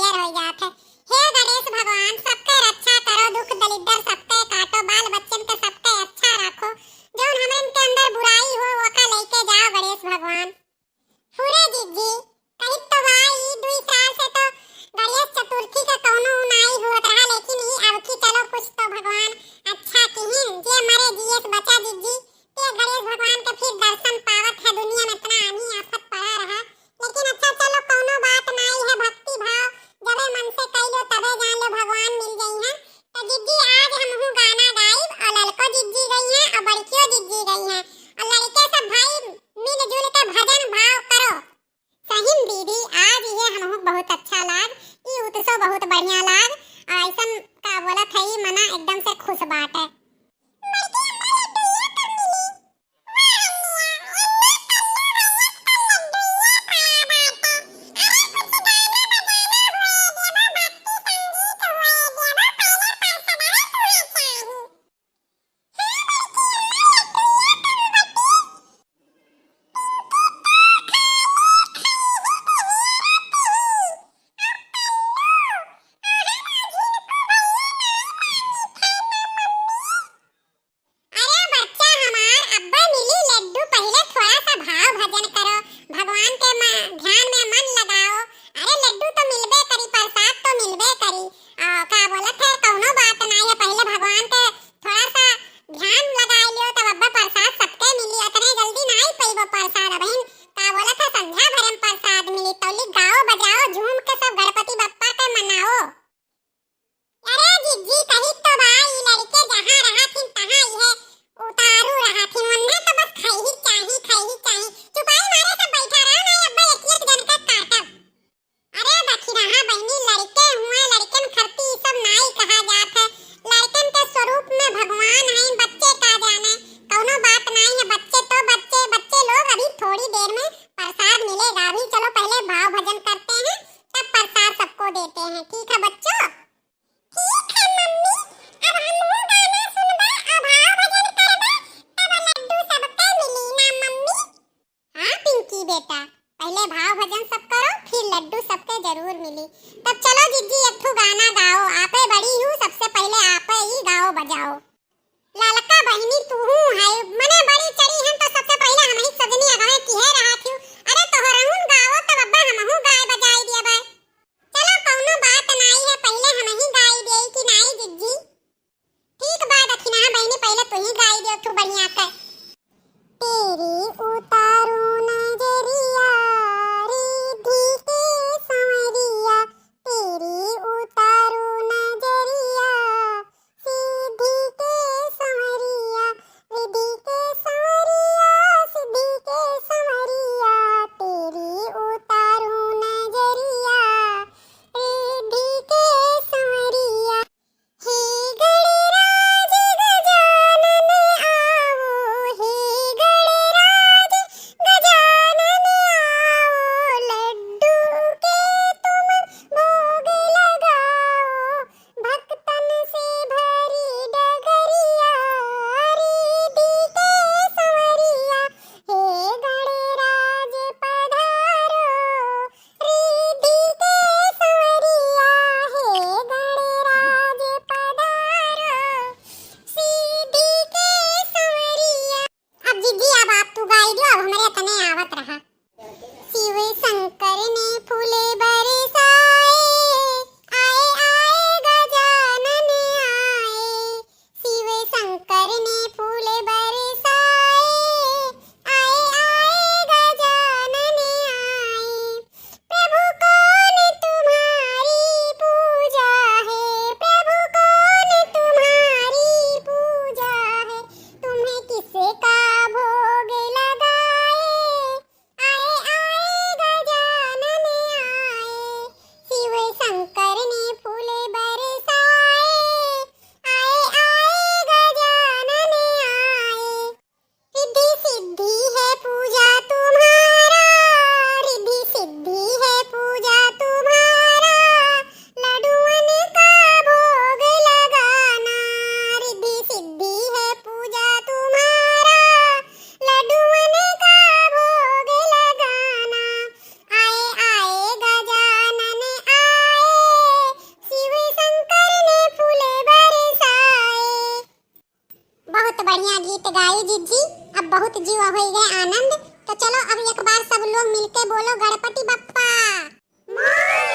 Clear हो जात है। हे गणेश भगवान सबके रक्षा करो, दुख दलिद्र सबके काटो, बाल बच्चन के सबके अच्छा रखो, जौन हमन के अंदर बुराई हो ओका लेके जाओ गणेश भगवान। हुरे जीजी कही तो भाई 2 साल से तो गणेश चतुर्थी का कौनो नाई होत रहा, लेकिन ई अब की चलो कुछ तो भगवान अच्छा किहिन जे हमारे जीएस बचा जीजी ते गणेश भगवान के फिर दर्शन पावत है। दुनिया में इतना आनी आफत पड़ा रहा, लेकिन अच्छा चलो कौनो बात नाई है, भक्ति भाव जबे मन से कई लो तबे जान लो भगवान मिल गई है। तो जीजी आज हमहू गाना गाइब और ललको जीजी गई है और बड़कियो जीजी गई है और लड़के सब भाई मिलजुल के भजन भाव करो। सही दीदी आज ये हमहू बहुत अच्छा लाग, ई उत्सव बहुत बढ़िया लाग और ऐसन का बोलत है मना एकदम से खुश बात है। पहले भाव भजन सब करो फिर लड्डू सबके जरूर मिली। तब चलो जीजी एक ठो गाना गाओ, आपे बड़ी हूँ सबसे पहले आपे ही गाओ बजाओ। ललका बहनी तू है मने बड़ी चढ़ी हम तो सबसे पहले हम ही सजनी अगवे किहे रहा थी। अरे तोहरहुन गाओ तब अब्बा हमहू गाय बजाई दिया बे। चलो कौनो बात नाई है, पहले हम ही गाई देई कि नाई जीजी। ठीक बा दक्षिणा बहनी पहले तू ही गाई दे तू बढ़िया से। तेरी उतारू नजरिया बढ़िया गीत गाई जीजी। अब बहुत जीव हो गए आनंद। तो चलो अब एक बार सब लोग मिलके बोलो गणपति बप्पा मोरया।